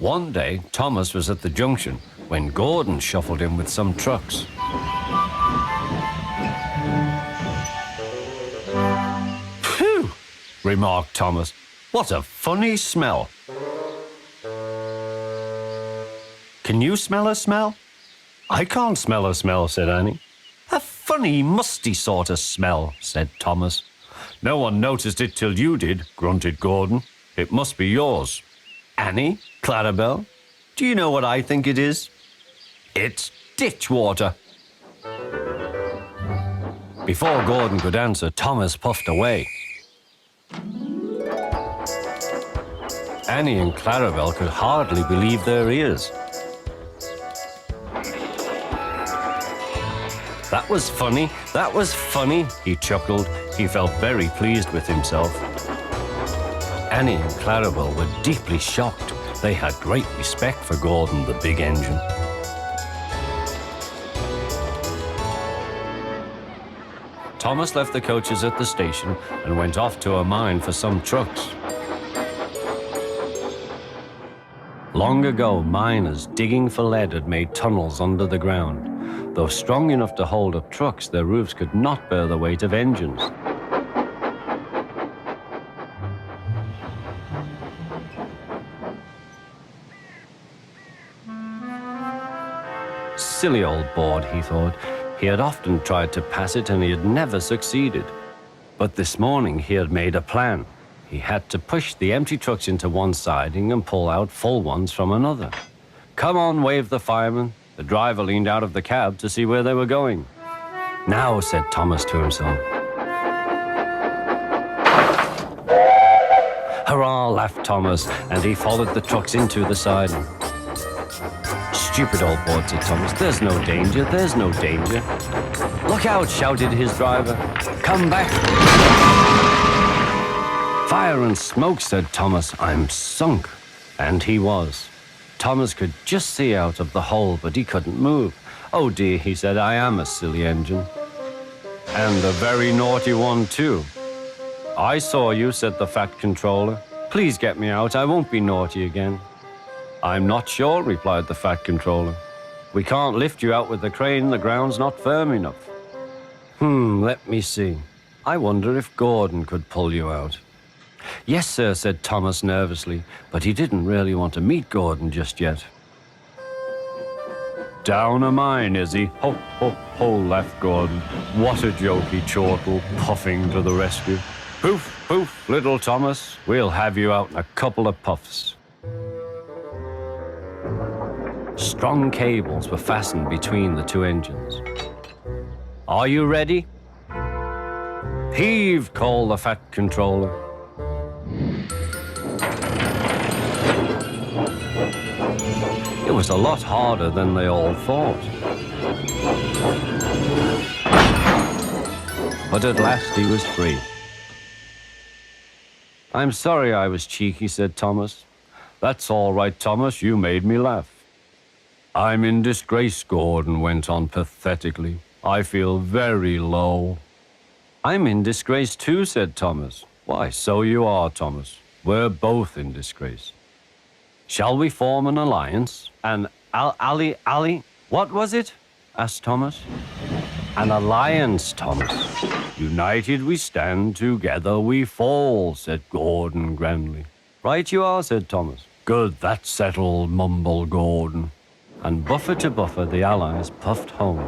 One day, Thomas was at the junction when Gordon shuffled in with some trucks. "Phew," remarked Thomas. "What a funny smell." "Can you smell a smell?" "I can't smell a smell," said Annie. "A funny, musty sort of smell," said Thomas. "No one noticed it till you did," grunted Gordon. "It must be yours." "Annie, Clarabelle, do you know what I think it is? It's ditch water." Before Gordon could answer, Thomas puffed away. Annie and Clarabelle could hardly believe their ears. "That was funny, that was funny," he chuckled. He felt very pleased with himself. Annie and Clarabelle were deeply shocked. They had great respect for Gordon, the big engine. Thomas left the coaches at the station and went off to a mine for some trucks. Long ago, miners digging for lead had made tunnels under the ground. Though strong enough to hold up trucks, their roofs could not bear the weight of engines. Silly old board, he thought. He had often tried to pass it and he had never succeeded. But this morning he had made a plan. He had to push the empty trucks into one siding and pull out full ones from another. "Come on," waved the fireman. The driver leaned out of the cab to see where they were going. "Now," said Thomas to himself. "Hurrah," laughed Thomas, and he followed the trucks into the siding. "Stupid old board," said Thomas. "There's no danger, there's no danger." "Look out," shouted his driver. "Come back." "Fire and smoke," said Thomas. "I'm sunk." And he was. Thomas could just see out of the hole, but he couldn't move. "Oh dear," he said, "I am a silly engine. And a very naughty one, too." "I saw you," said the fat controller. "Please get me out. I won't be naughty again." "I'm not sure," replied the fat controller. "We can't lift you out with the crane. The ground's not firm enough." Let me see. I wonder if Gordon could pull you out." "Yes, sir," said Thomas nervously, but he didn't really want to meet Gordon just yet. "Down a mine, is he? Ho, ho, ho," laughed Gordon. "What a jokey chortle, puffing to the rescue. Poof, poof, little Thomas, we'll have you out in a couple of puffs." Strong cables were fastened between the two engines. "Are you ready?" "Heave," called the fat controller. It was a lot harder than they all thought. But at last he was free. "I'm sorry I was cheeky," said Thomas. "That's all right, Thomas. You made me laugh." "I'm in disgrace," Gordon went on pathetically. "I feel very low." "I'm in disgrace too," said Thomas. "Why, so you are, Thomas. We're both in disgrace. Shall we form an alliance? An ally? What was it?" asked Thomas. "An alliance, Thomas. United we stand, together we fall," said Gordon grandly. "Right you are," said Thomas. "Good, that's settled," mumbled Gordon. And buffer to buffer, the allies puffed home.